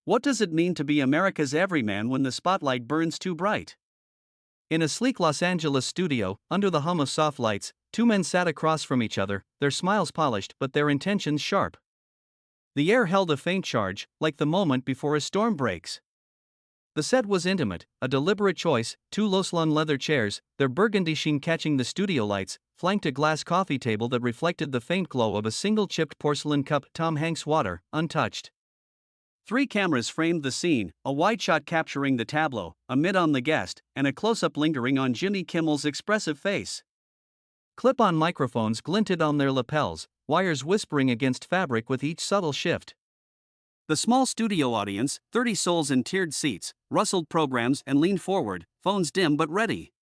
What does it mean to be America's everyman when the spotlight burns too bright? In a sleek Los Angeles studio, under the hum of soft lights, two men sat across from each other, their smiles polished but their intentions sharp. The air held a faint charge, like the moment before a storm breaks. The set was intimate, a deliberate choice: two low-slung leather chairs, their burgundy sheen catching the studio lights, flanked a glass coffee table that reflected the faint glow of a single chipped porcelain cup, Tom Hanks water, untouched. Three cameras framed the scene, a wide shot capturing the tableau, a mid on the guest, and a close-up lingering on Jimmy Kimmel's expressive face. Clip-on microphones glinted on their lapels, wires whispering against fabric with each subtle shift. The small studio audience, 30 souls in tiered seats, rustled programs and leaned forward, phones dim but ready.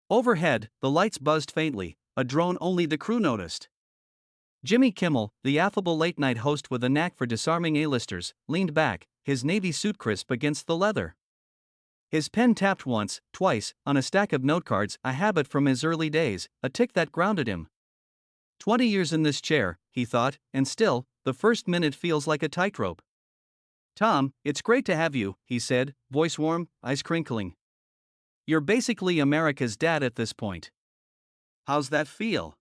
Overhead, the lights buzzed faintly, a drone only the crew noticed. Jimmy Kimmel, the affable late-night host with a knack for disarming A-listers, leaned back, his navy suit crisp against the leather. His pen tapped once, twice, on a stack of notecards, a habit from his early days, a tick that grounded him. 20 years in this chair, he thought, and still, the first minute feels like a tightrope. "Tom, it's great to have you," he said, voice warm, eyes crinkling. "You're basically America's dad at this point." "How's that feel?"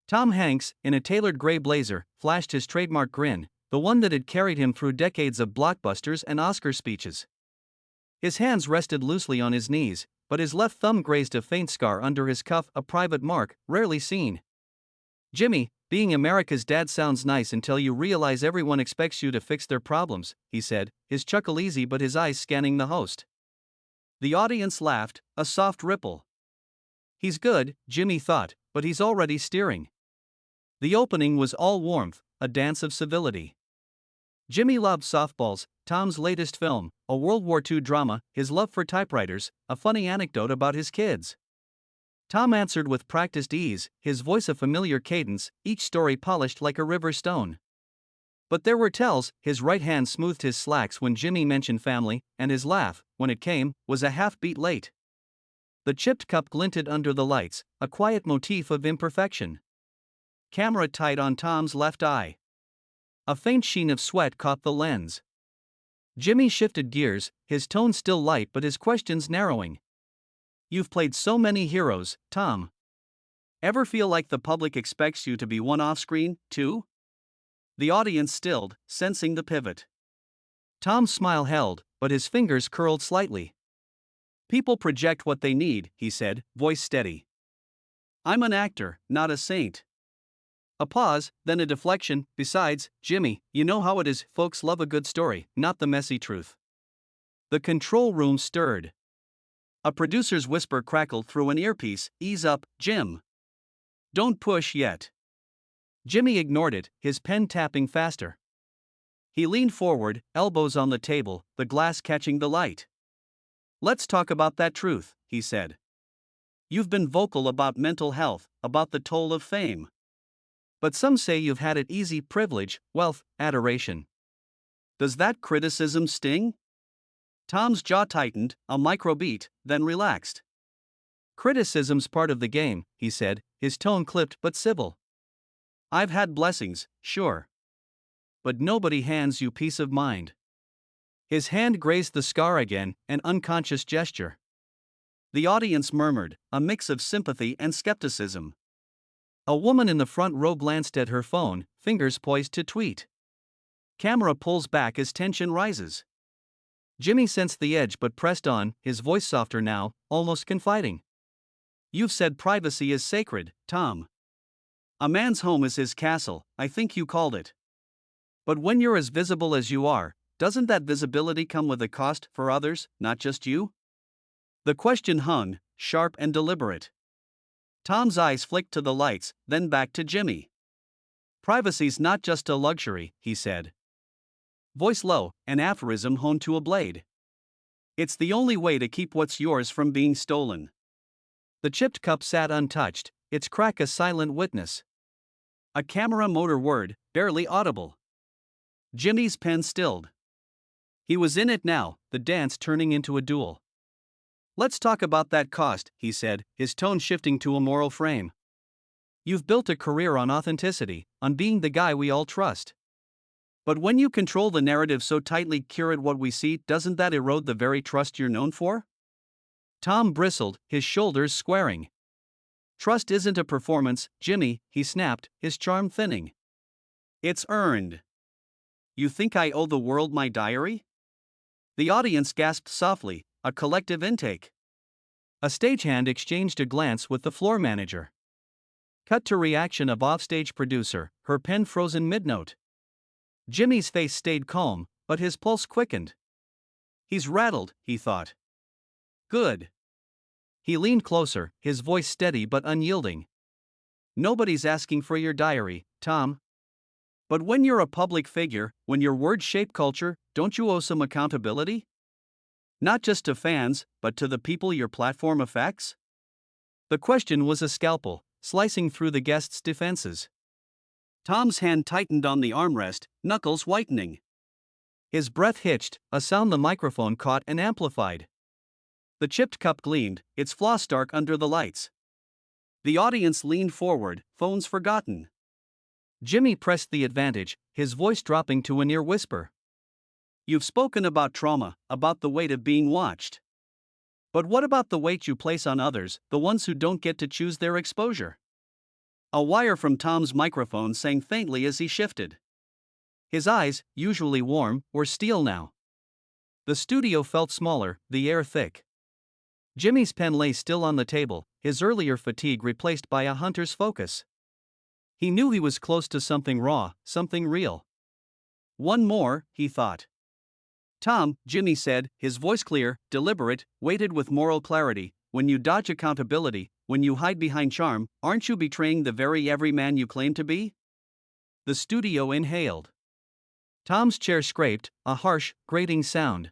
Tom Hanks, in a tailored gray blazer, flashed his trademark grin, the one that had carried him through decades of blockbusters and Oscar speeches. His hands rested loosely on his knees, but his left thumb grazed a faint scar under his cuff, a private mark, rarely seen. "Jimmy, being America's dad sounds nice until you realize everyone expects you to fix their problems," he said, his chuckle easy but his eyes scanning the host. The audience laughed, a soft ripple. He's good, Jimmy thought, but he's already steering. The opening was all warmth, a dance of civility. Jimmy loved softballs, Tom's latest film, a World War II drama, his love for typewriters, a funny anecdote about his kids. Tom answered with practiced ease, his voice a familiar cadence, each story polished like a river stone. But there were tells: his right hand smoothed his slacks when Jimmy mentioned family, and his laugh, when it came, was a half beat late. The chipped cup glinted under the lights, a quiet motif of imperfection. Camera tight on Tom's left eye. A faint sheen of sweat caught the lens. Jimmy shifted gears, his tone still light but his questions narrowing. "You've played so many heroes, Tom. Ever feel like the public expects you to be one off-screen, too?" The audience stilled, sensing the pivot. Tom's smile held, but his fingers curled slightly. "People project what they need," he said, voice steady. "I'm an actor, not a saint." A pause, then a deflection. "Besides, Jimmy, you know how it is, folks love a good story, not the messy truth." The control room stirred. A producer's whisper crackled through an earpiece, "Ease up, Jim. Don't push yet." Jimmy ignored it, his pen tapping faster. He leaned forward, elbows on the table, the glass catching the light. "Let's talk about that truth," he said. "You've been vocal about mental health, about the toll of fame. But some say you've had it easy: privilege, wealth, adoration. Does that criticism sting?" Tom's jaw tightened, a microbeat, then relaxed. "Criticism's part of the game," he said, his tone clipped but civil. "I've had blessings, sure. But nobody hands you peace of mind." His hand grazed the scar again, an unconscious gesture. The audience murmured, a mix of sympathy and skepticism. A woman in the front row glanced at her phone, fingers poised to tweet. Camera pulls back as tension rises. Jimmy sensed the edge but pressed on, his voice softer now, almost confiding. "You've said privacy is sacred, Tom. A man's home is his castle, I think you called it. But when you're as visible as you are, doesn't that visibility come with a cost for others, not just you?" The question hung, sharp and deliberate. Tom's eyes flicked to the lights, then back to Jimmy. "Privacy's not just a luxury," he said. Voice low, an aphorism honed to a blade. "It's the only way to keep what's yours from being stolen." The chipped cup sat untouched, its crack a silent witness. A camera motor whirred, barely audible. Jimmy's pen stilled. He was in it now, the dance turning into a duel. "Let's talk about that cost," he said, his tone shifting to a moral frame. "You've built a career on authenticity, on being the guy we all trust. But when you control the narrative so tightly, curate what we see, doesn't that erode the very trust you're known for? Tom bristled, his shoulders squaring. Trust isn't a performance, Jimmy, he snapped, his charm thinning. It's earned. You think I owe the world my diary? The audience gasped softly, a collective intake. A stagehand exchanged a glance with the floor manager. Cut to reaction of offstage producer, her pen frozen mid-note. Jimmy's face stayed calm, but his pulse quickened. He's rattled, he thought. Good. He leaned closer, his voice steady but unyielding. Nobody's asking for your diary, Tom. But when you're a public figure, when your words shape culture, don't you owe some accountability? Not just to fans, but to the people your platform affects? The question was a scalpel, slicing through the guest's defenses. Tom's hand tightened on the armrest, knuckles whitening. His breath hitched, a sound the microphone caught and amplified. The chipped cup gleamed, its floss dark under the lights. The audience leaned forward, phones forgotten. Jimmy pressed the advantage, his voice dropping to a near whisper. You've spoken about trauma, about the weight of being watched. But what about the weight you place on others, the ones who don't get to choose their exposure? A wire from Tom's microphone sang faintly as he shifted. His eyes, usually warm, were steel now. The studio felt smaller, the air thick. Jimmy's pen lay still on the table, his earlier fatigue replaced by a hunter's focus. He knew he was close to something raw, something real. One more, he thought. Tom, Jimmy said, his voice clear, deliberate, weighted with moral clarity, when you dodge accountability, when you hide behind charm, aren't you betraying the very everyman you claim to be? The studio inhaled. Tom's chair scraped, a harsh, grating sound.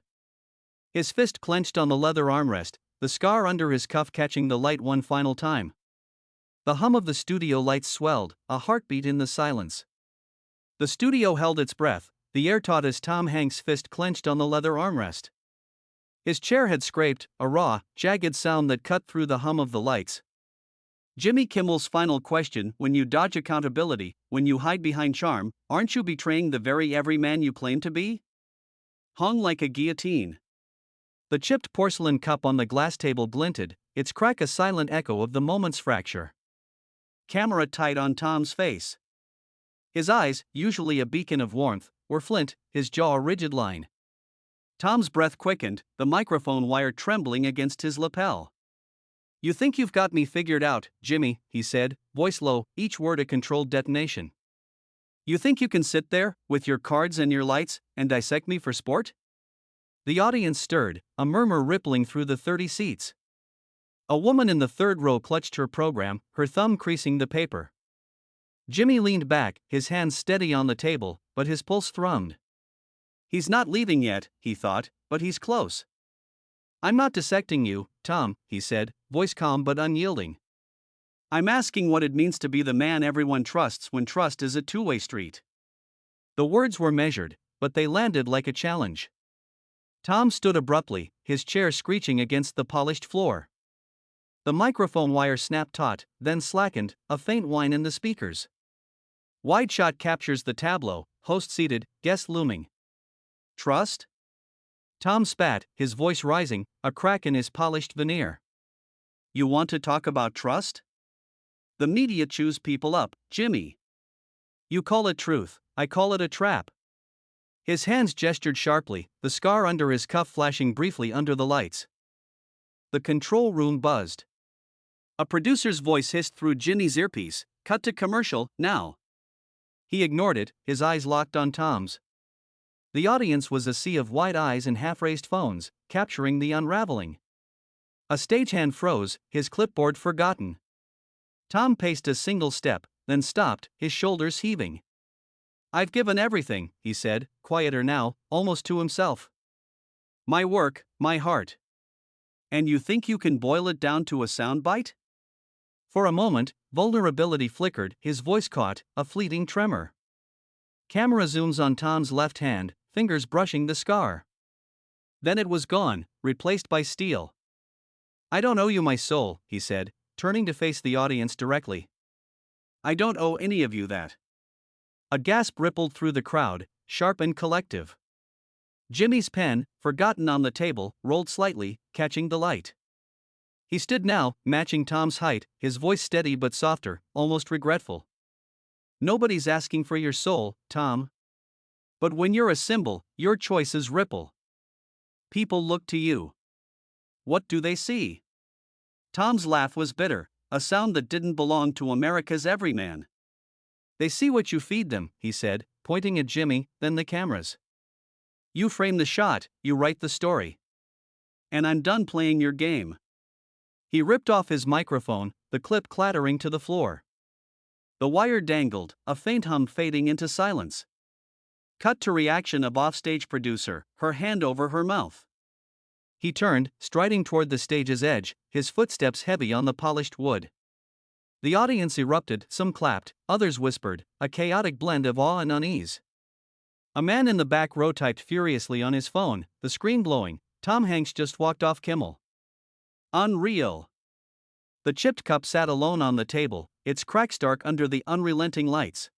His fist clenched on the leather armrest, the scar under his cuff catching the light one final time. The hum of the studio lights swelled, a heartbeat in the silence. The studio held its breath, the air taut as Tom Hanks' fist clenched on the leather armrest. His chair had scraped, a raw, jagged sound that cut through the hum of the lights. Jimmy Kimmel's final question: when you dodge accountability, when you hide behind charm, aren't you betraying the very everyman you claim to be? Hung like a guillotine. The chipped porcelain cup on the glass table glinted, its crack a silent echo of the moment's fracture. Camera tight on Tom's face. His eyes, usually a beacon of warmth, were flint, his jaw a rigid line. Tom's breath quickened, the microphone wire trembling against his lapel. You think you've got me figured out, Jimmy, he said, voice low, each word a controlled detonation. You think you can sit there, with your cards and your lights, and dissect me for sport? The audience stirred, a murmur rippling through the 30 seats. A woman in the third row clutched her program, her thumb creasing the paper. Jimmy leaned back, his hands steady on the table, but his pulse thrummed. He's not leaving yet, he thought, but he's close. I'm not dissecting you, Tom, he said, voice calm but unyielding. I'm asking what it means to be the man everyone trusts when trust is a two-way street. The words were measured, but they landed like a challenge. Tom stood abruptly, his chair screeching against the polished floor. The microphone wire snapped taut, then slackened, a faint whine in the speakers. Wide shot captures the tableau, host seated, guest looming. Trust? Tom spat, his voice rising, a crack in his polished veneer. You want to talk about trust? The media chews people up, Jimmy. You call it truth, I call it a trap. His hands gestured sharply, the scar under his cuff flashing briefly under the lights. The control room buzzed. A producer's voice hissed through Jimmy's earpiece, cut to commercial, now. He ignored it, his eyes locked on Tom's. The audience was a sea of wide eyes and half-raised phones, capturing the unraveling. A stagehand froze, his clipboard forgotten. Tom paced a single step, then stopped, his shoulders heaving. I've given everything, he said, quieter now, almost to himself. My work, my heart. And you think you can boil it down to a soundbite? For a moment, vulnerability flickered, his voice caught, a fleeting tremor. Camera zooms on Tom's left hand, fingers brushing the scar. Then it was gone, replaced by steel. I don't owe you my soul, he said, turning to face the audience directly. I don't owe any of you that. A gasp rippled through the crowd, sharp and collective. Jimmy's pen, forgotten on the table, rolled slightly, catching the light. He stood now, matching Tom's height, his voice steady but softer, almost regretful. Nobody's asking for your soul, Tom. But when you're a symbol, your choices ripple. People look to you. What do they see? Tom's laugh was bitter, a sound that didn't belong to America's everyman. They see what you feed them, he said, pointing at Jimmy, then the cameras. You frame the shot, you write the story. And I'm done playing your game. He ripped off his microphone, the clip clattering to the floor. The wire dangled, a faint hum fading into silence. Cut to reaction of offstage producer, her hand over her mouth. He turned, striding toward the stage's edge, his footsteps heavy on the polished wood. The audience erupted, some clapped, others whispered, a chaotic blend of awe and unease. A man in the back row typed furiously on his phone, the screen glowing. Tom Hanks just walked off Kimmel. Unreal. The chipped cup sat alone on the table, its cracks dark under the unrelenting lights.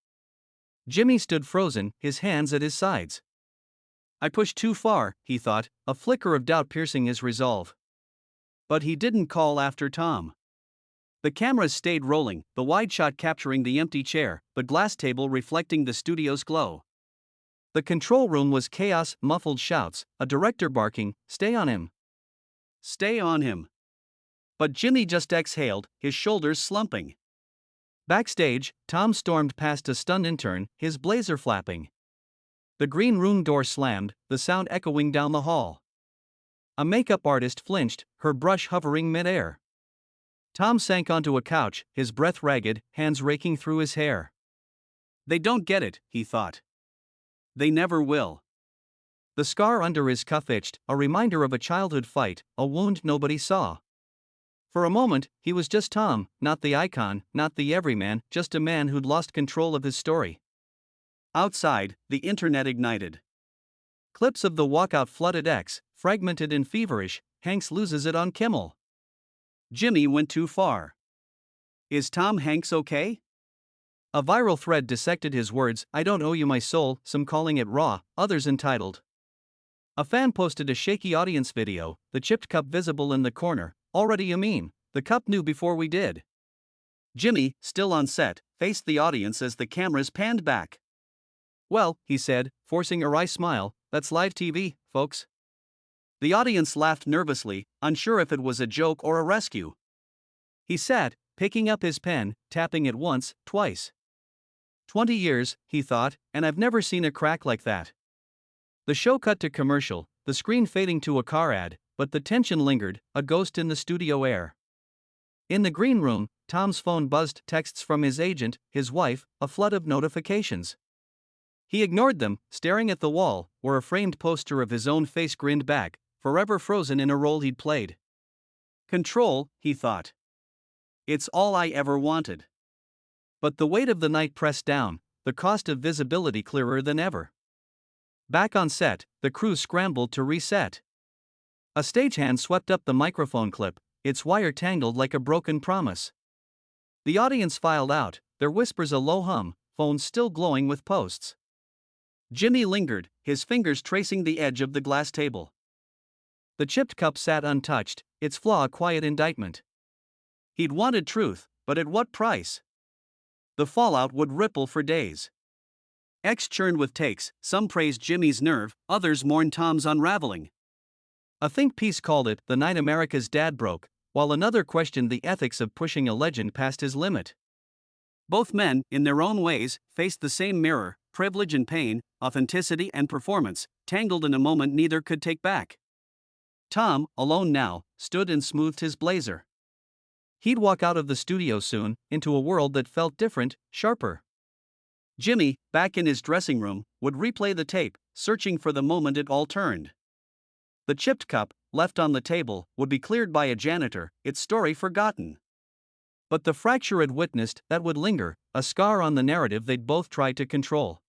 Jimmy stood frozen, his hands at his sides. I pushed too far, he thought, a flicker of doubt piercing his resolve. But he didn't call after Tom. The cameras stayed rolling, the wide shot capturing the empty chair, the glass table reflecting the studio's glow. The control room was chaos, muffled shouts, a director barking, "Stay on him! Stay on him!" But Jimmy just exhaled, his shoulders slumping. Backstage, Tom stormed past a stunned intern, his blazer flapping. The green room door slammed, the sound echoing down the hall. A makeup artist flinched, her brush hovering midair. Tom sank onto a couch, his breath ragged, hands raking through his hair. They don't get it, he thought. They never will. The scar under his cuff itched, a reminder of a childhood fight, a wound nobody saw. For a moment, he was just Tom, not the icon, not the everyman, just a man who'd lost control of his story. Outside, the internet ignited. Clips of the walkout flooded X, fragmented and feverish. Hanks loses it on Kimmel. Jimmy went too far. Is Tom Hanks okay? A viral thread dissected his words, I don't owe you my soul, some calling it raw, others entitled. A fan posted a shaky audience video, the chipped cup visible in the corner. Already you mean, the cup knew before we did. Jimmy, still on set, faced the audience as the cameras panned back. Well, he said, forcing a wry smile, that's live TV, folks. The audience laughed nervously, unsure if it was a joke or a rescue. He sat, picking up his pen, tapping it once, twice. 20 years, he thought, and I've never seen a crack like that. The show cut to commercial, the screen fading to a car ad, but the tension lingered, a ghost in the studio air. In the green room, Tom's phone buzzed, texts from his agent, his wife, a flood of notifications. He ignored them, staring at the wall, where a framed poster of his own face grinned back, forever frozen in a role he'd played. Control, he thought. It's all I ever wanted. But the weight of the night pressed down, the cost of visibility clearer than ever. Back on set, the crew scrambled to reset. A stagehand swept up the microphone clip, its wire tangled like a broken promise. The audience filed out, their whispers a low hum, phones still glowing with posts. Jimmy lingered, his fingers tracing the edge of the glass table. The chipped cup sat untouched, its flaw a quiet indictment. He'd wanted truth, but at what price? The fallout would ripple for days. X churned with takes, some praised Jimmy's nerve, others mourned Tom's unraveling. A think piece called it the night America's dad broke, while another questioned the ethics of pushing a legend past his limit. Both men, in their own ways, faced the same mirror, privilege and pain, authenticity and performance, tangled in a moment neither could take back. Tom, alone now, stood and smoothed his blazer. He'd walk out of the studio soon, into a world that felt different, sharper. Jimmy, back in his dressing room, would replay the tape, searching for the moment it all turned. The chipped cup, left on the table, would be cleared by a janitor, its story forgotten. But the fracture it witnessed, that would linger, a scar on the narrative they'd both tried to control.